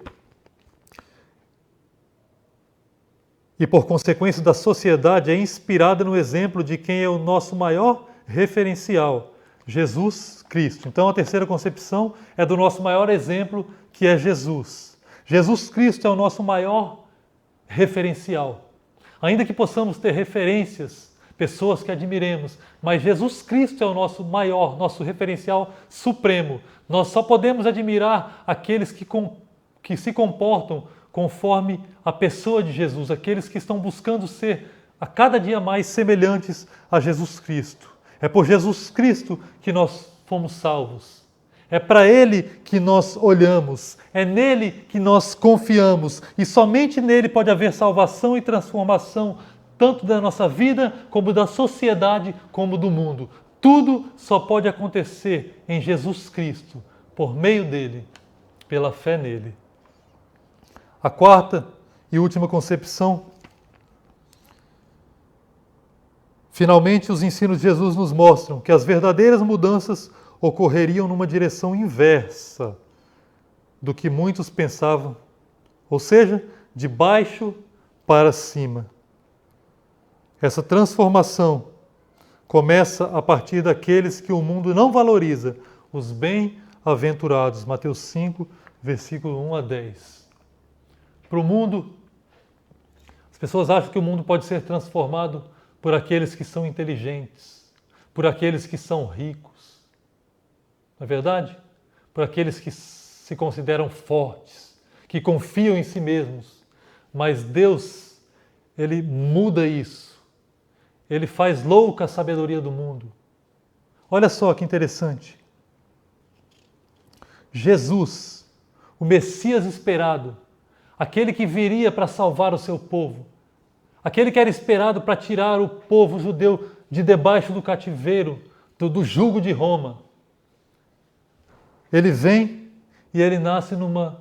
e, por consequência, da sociedade, é inspirada no exemplo de quem é o nosso maior referencial, Jesus Cristo. Então, a terceira concepção é do nosso maior exemplo, que é Jesus. Jesus Cristo é o nosso maior referencial. Ainda que possamos ter referências, pessoas que admiremos, mas Jesus Cristo é o nosso maior, nosso referencial supremo. Nós só podemos admirar aqueles que se comportam conforme a pessoa de Jesus, aqueles que estão buscando ser a cada dia mais semelhantes a Jesus Cristo. É por Jesus Cristo que nós fomos salvos. É para Ele que nós olhamos, é nele que nós confiamos e somente nele pode haver salvação e transformação, tanto da nossa vida, como da sociedade, como do mundo. Tudo só pode acontecer em Jesus Cristo, por meio dele, pela fé nele. A quarta e última concepção. Finalmente, os ensinos de Jesus nos mostram que as verdadeiras mudanças ocorreriam numa direção inversa do que muitos pensavam, ou seja, de baixo para cima. Essa transformação começa a partir daqueles que o mundo não valoriza, os bem-aventurados. Mateus 5, versículo 1 a 10. Para o mundo, as pessoas acham que o mundo pode ser transformado por aqueles que são inteligentes, por aqueles que são ricos. Não é verdade? Por aqueles que se consideram fortes, que confiam em si mesmos. Mas Deus, Ele muda isso. Ele faz louca a sabedoria do mundo. Olha só que interessante. Jesus, o Messias esperado, aquele que viria para salvar o seu povo, aquele que era esperado para tirar o povo judeu de debaixo do cativeiro, do jugo de Roma. Ele vem e ele nasce num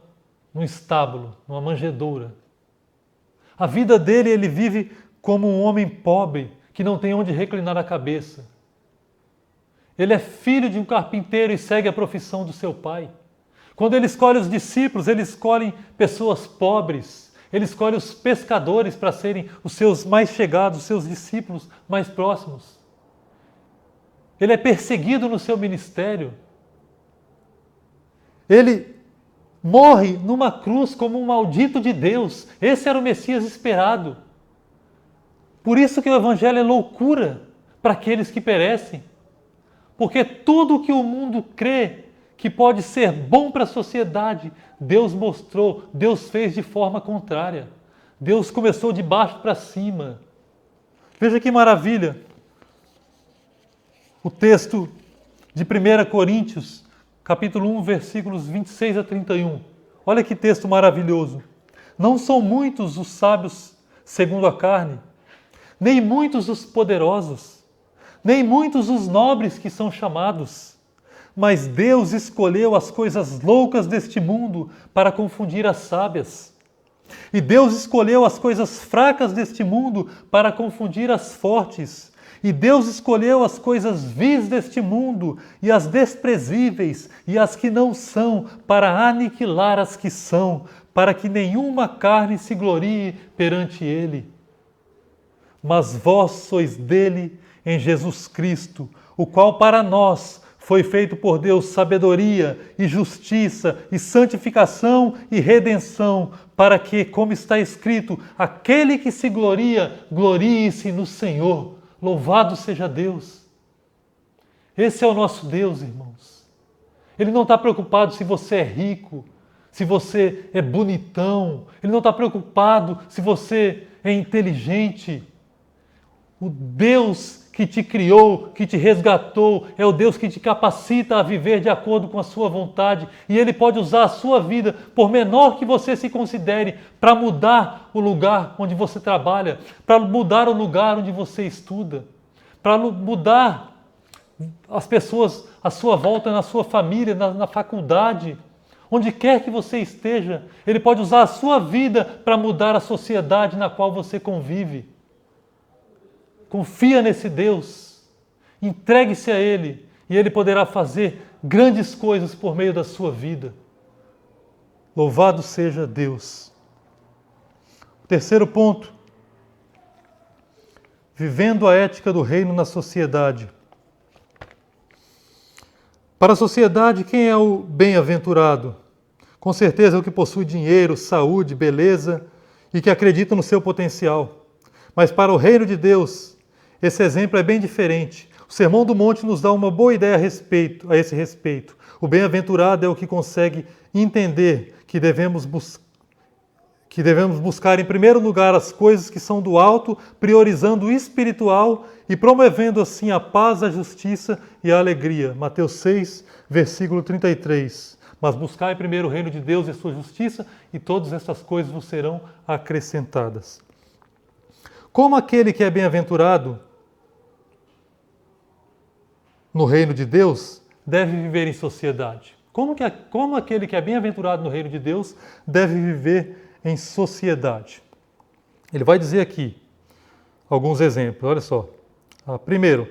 estábulo, numa manjedoura. A vida dele, ele vive como um homem pobre, que não tem onde reclinar a cabeça. Ele é filho de um carpinteiro e segue a profissão do seu pai. Quando ele escolhe os discípulos, ele escolhe pessoas pobres. Ele escolhe os pescadores para serem os seus mais chegados, os seus discípulos mais próximos. Ele é perseguido no seu ministério. Ele morre numa cruz como um maldito de Deus. Esse era o Messias esperado. Por isso que o Evangelho é loucura para aqueles que perecem. Porque tudo que o mundo crê que pode ser bom para a sociedade, Deus mostrou, Deus fez de forma contrária. Deus começou de baixo para cima. Veja que maravilha. O texto de 1 Coríntios, capítulo 1, versículos 26 a 31. Olha que texto maravilhoso. Não são muitos os sábios segundo a carne, nem muitos os poderosos, nem muitos os nobres que são chamados. Mas Deus escolheu as coisas loucas deste mundo para confundir as sábias. E Deus escolheu as coisas fracas deste mundo para confundir as fortes. E Deus escolheu as coisas vis deste mundo e as desprezíveis e as que não são para aniquilar as que são, para que nenhuma carne se glorie perante Ele. Mas vós sois dele em Jesus Cristo, o qual para nós foi feito por Deus sabedoria e justiça e santificação e redenção, para que, como está escrito, aquele que se gloria, glorie-se no Senhor. Louvado seja Deus. Esse é o nosso Deus, irmãos. Ele não está preocupado se você é rico, se você é bonitão. Ele não está preocupado se você é inteligente. O Deus que te criou, que te resgatou, é o Deus que te capacita a viver de acordo com a sua vontade. E Ele pode usar a sua vida, por menor que você se considere, para mudar o lugar onde você trabalha, para mudar o lugar onde você estuda, para mudar as pessoas à sua volta, na sua família, na faculdade. Onde quer que você esteja, Ele pode usar a sua vida para mudar a sociedade na qual você convive. Confia nesse Deus, entregue-se a Ele e Ele poderá fazer grandes coisas por meio da sua vida. Louvado seja Deus. O terceiro ponto, vivendo a ética do reino na sociedade. Para a sociedade, quem é o bem-aventurado? Com certeza é o que possui dinheiro, saúde, beleza e que acredita no seu potencial. Mas para o reino de Deus, esse exemplo é bem diferente. O Sermão do Monte nos dá uma boa ideia a esse respeito. O bem-aventurado é o que consegue entender que devemos buscar em primeiro lugar as coisas que são do alto, priorizando o espiritual e promovendo assim a paz, a justiça e a alegria. Mateus 6, versículo 33. Mas buscai primeiro o reino de Deus e a sua justiça, e todas essas coisas vos serão acrescentadas. Como aquele que é bem-aventurado no reino de Deus deve viver em sociedade? Como aquele que é bem-aventurado no reino de Deus deve viver em sociedade? Ele vai dizer aqui alguns exemplos, olha só. Primeiro,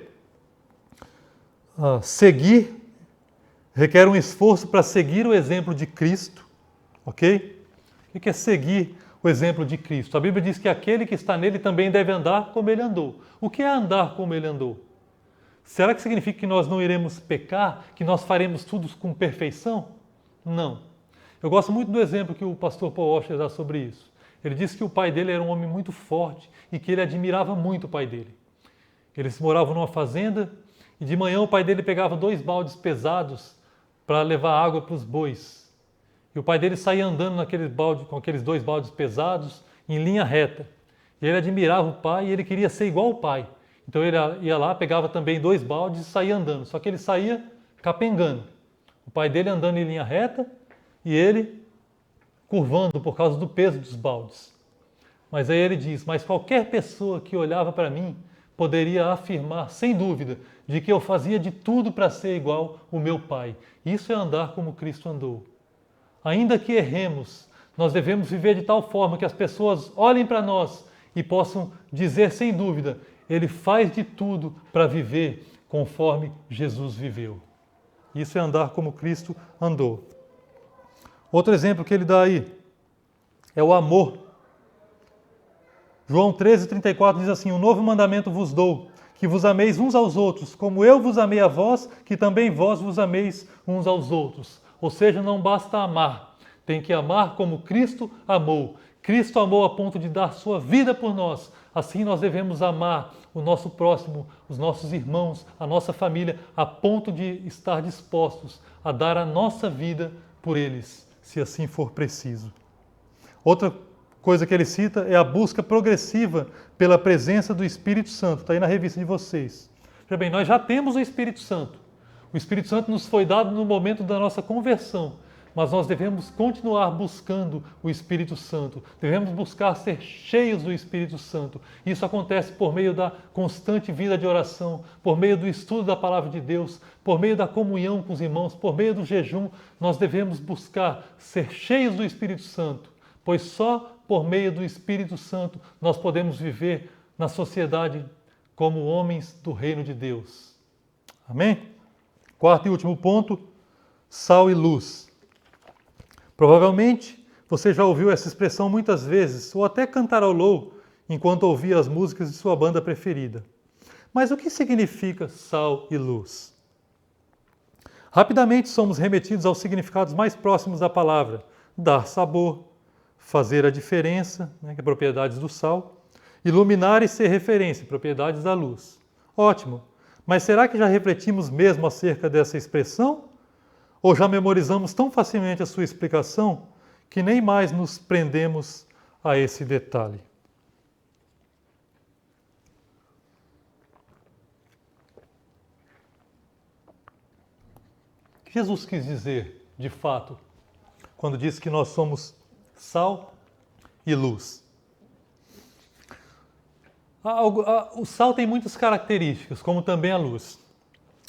seguir requer um esforço para seguir o exemplo de Cristo, ok? O que é seguir o exemplo de Cristo? A Bíblia diz que aquele que está nele também deve andar como ele andou. O que é andar como ele andou? Será que significa que nós não iremos pecar, que nós faremos tudo com perfeição? Não. Eu gosto muito do exemplo que o pastor Paul Washer dá sobre isso. Ele disse que o pai dele era um homem muito forte e que ele admirava muito o pai dele. Eles moravam numa fazenda e de manhã o pai dele pegava 2 baldes pesados para levar água para os bois. E o pai dele saía andando com aqueles 2 baldes pesados em linha reta. E ele admirava o pai e ele queria ser igual ao pai. Então ele ia lá, pegava também 2 baldes e saía andando. Só que ele saía capengando. O pai dele andando em linha reta e ele curvando por causa do peso dos baldes. Mas aí ele diz, mas qualquer pessoa que olhava para mim poderia afirmar, sem dúvida, de que eu fazia de tudo para ser igual o meu pai. Isso é andar como Cristo andou. Ainda que erremos, nós devemos viver de tal forma que as pessoas olhem para nós e possam dizer sem dúvida, ele faz de tudo para viver conforme Jesus viveu. Isso é andar como Cristo andou. Outro exemplo que ele dá aí é o amor. João 13:34 diz assim, um novo mandamento vos dou, que vos ameis uns aos outros, como eu vos amei a vós, que também vós vos ameis uns aos outros. Ou seja, não basta amar, tem que amar como Cristo amou. Cristo amou a ponto de dar sua vida por nós. Assim nós devemos amar o nosso próximo, os nossos irmãos, a nossa família, a ponto de estar dispostos a dar a nossa vida por eles, se assim for preciso. Outra coisa que ele cita é a busca progressiva pela presença do Espírito Santo. Está aí na revista de vocês. Veja bem, nós já temos o Espírito Santo. O Espírito Santo nos foi dado no momento da nossa conversão. Mas nós devemos continuar buscando o Espírito Santo. Devemos buscar ser cheios do Espírito Santo. Isso acontece por meio da constante vida de oração, por meio do estudo da Palavra de Deus, por meio da comunhão com os irmãos, por meio do jejum. Nós devemos buscar ser cheios do Espírito Santo, pois só por meio do Espírito Santo, nós podemos viver na sociedade como homens do reino de Deus. Amém? Quarto e último ponto, sal e luz. Provavelmente você já ouviu essa expressão muitas vezes, ou até cantarolou enquanto ouvia as músicas de sua banda preferida. Mas o que significa sal e luz? Rapidamente somos remetidos aos significados mais próximos da palavra: dar sabor, fazer a diferença, que é propriedades do sal, iluminar e ser referência, propriedades da luz. Ótimo, mas será que já refletimos mesmo acerca dessa expressão? Ou já memorizamos tão facilmente a sua explicação que nem mais nos prendemos a esse detalhe? O que Jesus quis dizer, de fato, quando disse que nós somos sal e luz? O sal tem muitas características, como também a luz.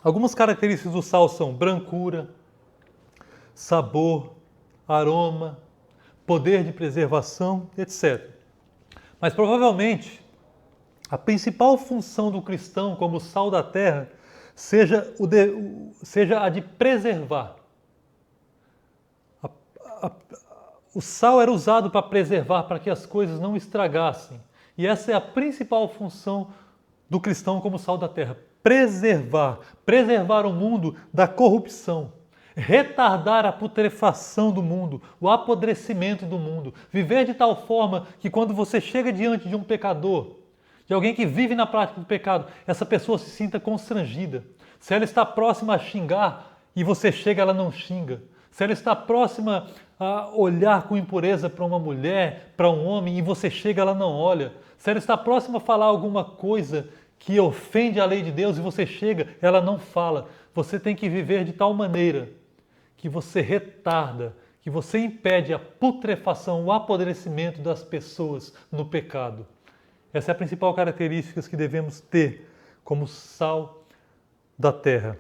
Algumas características do sal são brancura, sabor, aroma, poder de preservação, etc. Mas provavelmente a principal função do cristão como sal da terra seja a de preservar. O sal era usado para preservar, para que as coisas não estragassem. E essa é a principal função do cristão como sal da terra: preservar o mundo da corrupção, retardar a putrefação do mundo, o apodrecimento do mundo, viver de tal forma que quando você chega diante de um pecador, de alguém que vive na prática do pecado, essa pessoa se sinta constrangida. Se ela está próxima a xingar e você chega, ela não xinga. Se ela está próxima a olhar com impureza para uma mulher, para um homem, e você chega, ela não olha. Se ela está próxima a falar alguma coisa que ofende a lei de Deus e você chega, ela não fala. Você tem que viver de tal maneira que você retarda, que você impede a putrefação, o apodrecimento das pessoas no pecado. Essa é a principal característica que devemos ter como sal da terra.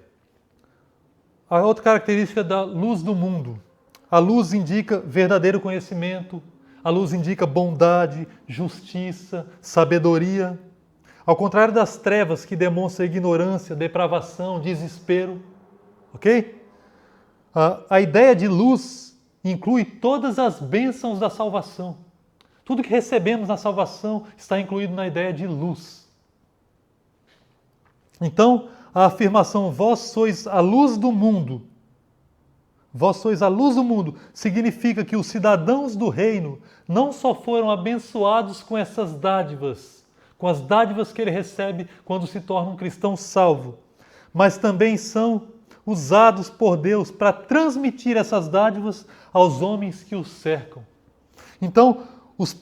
A outra característica da luz do mundo. A luz indica verdadeiro conhecimento, a luz indica bondade, justiça, sabedoria. Ao contrário das trevas que demonstram ignorância, depravação, desespero. Ok? A ideia de luz inclui todas as bênçãos da salvação. Tudo que recebemos na salvação está incluído na ideia de luz. Então, a afirmação vós sois a luz do mundo, vós sois a luz do mundo, significa que os cidadãos do reino não só foram abençoados com essas dádivas, com as dádivas que ele recebe quando se torna um cristão salvo, mas também são usados por Deus para transmitir essas dádivas aos homens que os cercam. Então, os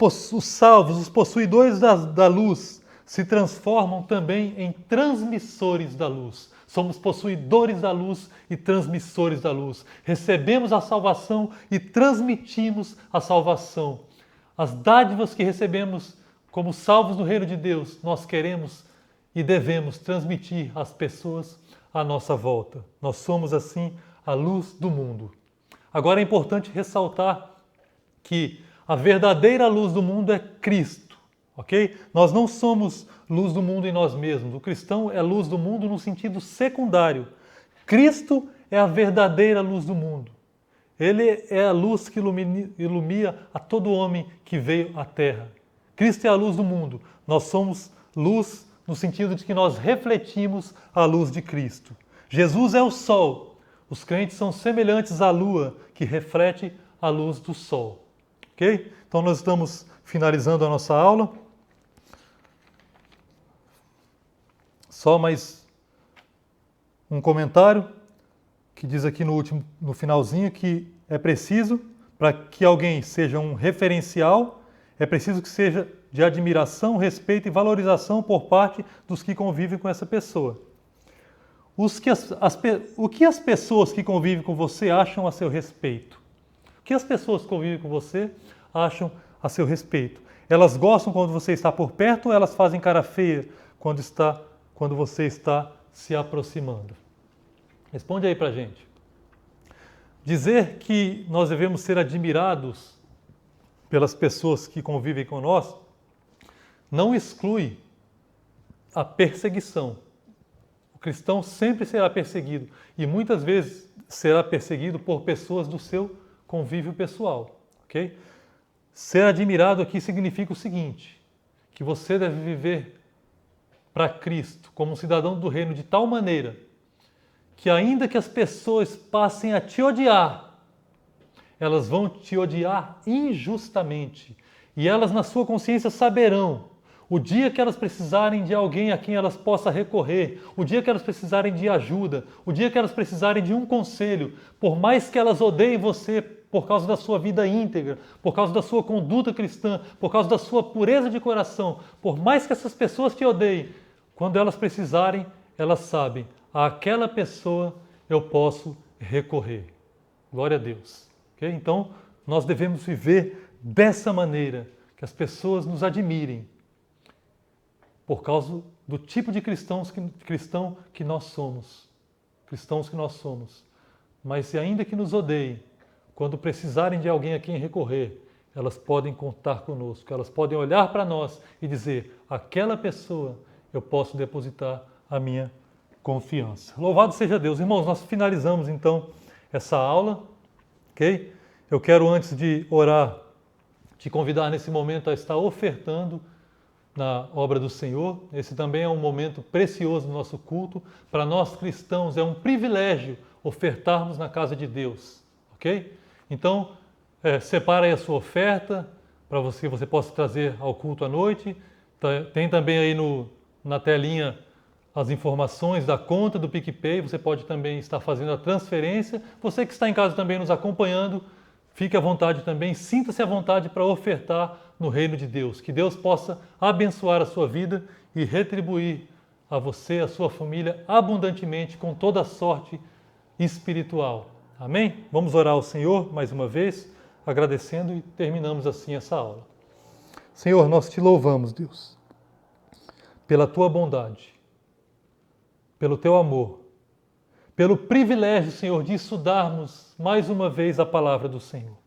salvos, os possuidores da luz, se transformam também em transmissores da luz. Somos possuidores da luz e transmissores da luz. Recebemos a salvação e transmitimos a salvação. As dádivas que recebemos como salvos no reino de Deus, nós queremos e devemos transmitir às pessoas à nossa volta. Nós somos, assim, a luz do mundo. Agora é importante ressaltar que a verdadeira luz do mundo é Cristo. Ok? Nós não somos luz do mundo em nós mesmos. O cristão é luz do mundo no sentido secundário. Cristo é a verdadeira luz do mundo. Ele é a luz que ilumina a todo homem que veio à terra. Cristo é a luz do mundo. Nós somos luz no sentido de que nós refletimos a luz de Cristo. Jesus é o sol. Os crentes são semelhantes à lua que reflete a luz do sol. Ok? Então nós estamos finalizando a nossa aula. Só mais um comentário que diz aqui no finalzinho que é preciso, para que alguém seja um referencial, é preciso que seja de admiração, respeito e valorização por parte dos que convivem com essa pessoa. O que as pessoas que convivem com você acham a seu respeito? O que as pessoas que convivem com você acham a seu respeito? Elas gostam quando você está por perto ou elas fazem cara feia quando você está se aproximando? Responde aí pra gente. Dizer que nós devemos ser admirados pelas pessoas que convivem com nós, não exclui a perseguição. O cristão sempre será perseguido e muitas vezes será perseguido por pessoas do seu convívio pessoal, ok? Ser admirado aqui significa o seguinte, que você deve viver para Cristo como um cidadão do reino de tal maneira que ainda que as pessoas passem a te odiar, elas vão te odiar injustamente e elas na sua consciência saberão o dia que elas precisarem de alguém a quem elas possam recorrer, o dia que elas precisarem de ajuda, o dia que elas precisarem de um conselho, por mais que elas odeiem você por causa da sua vida íntegra, por causa da sua conduta cristã, por causa da sua pureza de coração, por mais que essas pessoas te odeiem, quando elas precisarem, elas sabem, àquela pessoa eu posso recorrer. Glória a Deus. Okay? Então, nós devemos viver dessa maneira, que as pessoas nos admirem, por causa do tipo de cristão que nós somos. Cristãos que nós somos. Mas se ainda que nos odeiem, quando precisarem de alguém a quem recorrer, elas podem contar conosco, elas podem olhar para nós e dizer, aquela pessoa eu posso depositar a minha confiança. Louvado seja Deus. Irmãos, nós finalizamos então essa aula, ok? Eu quero, antes de orar, te convidar nesse momento a estar ofertando na obra do Senhor. Esse também é um momento precioso do nosso culto. Para nós cristãos é um privilégio ofertarmos na casa de Deus, ok? Então, separa aí a sua oferta para você possa trazer ao culto à noite. Tem também aí na telinha as informações da conta do PicPay, você pode também estar fazendo a transferência. Você que está em casa também nos acompanhando, fique à vontade também, sinta-se à vontade para ofertar no reino de Deus. Que Deus possa abençoar a sua vida e retribuir a você, a sua família, abundantemente com toda a sorte espiritual. Amém? Vamos orar ao Senhor mais uma vez, agradecendo e terminamos assim essa aula. Senhor, nós te louvamos, Deus, pela tua bondade, pelo teu amor, pelo privilégio, Senhor, de estudarmos mais uma vez a palavra do Senhor.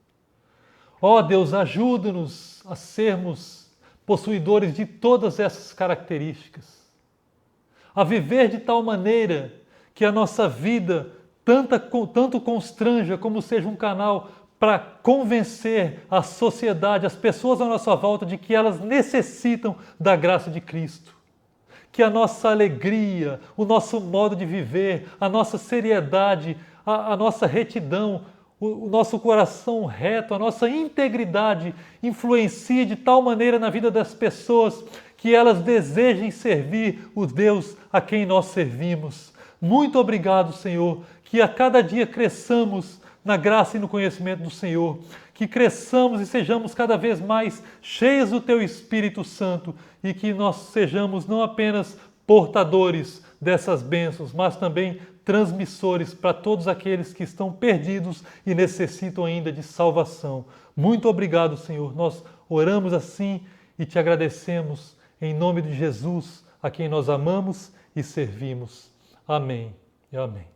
Ó Deus, ajuda-nos a sermos possuidores de todas essas características, a viver de tal maneira que a nossa vida tanto constranja como seja um canal para convencer a sociedade, as pessoas à nossa volta de que elas necessitam da graça de Cristo. Que a nossa alegria, o nosso modo de viver, a nossa seriedade, a nossa retidão, o nosso coração reto, a nossa integridade influencie de tal maneira na vida das pessoas que elas desejem servir o Deus a quem nós servimos. Muito obrigado, Senhor, que a cada dia cresçamos na graça e no conhecimento do Senhor, que cresçamos e sejamos cada vez mais cheios do Teu Espírito Santo e que nós sejamos não apenas portadores dessas bênçãos, mas também transmissores para todos aqueles que estão perdidos e necessitam ainda de salvação. Muito obrigado, Senhor. Nós oramos assim e te agradecemos em nome de Jesus, a quem nós amamos e servimos. Amém e amém.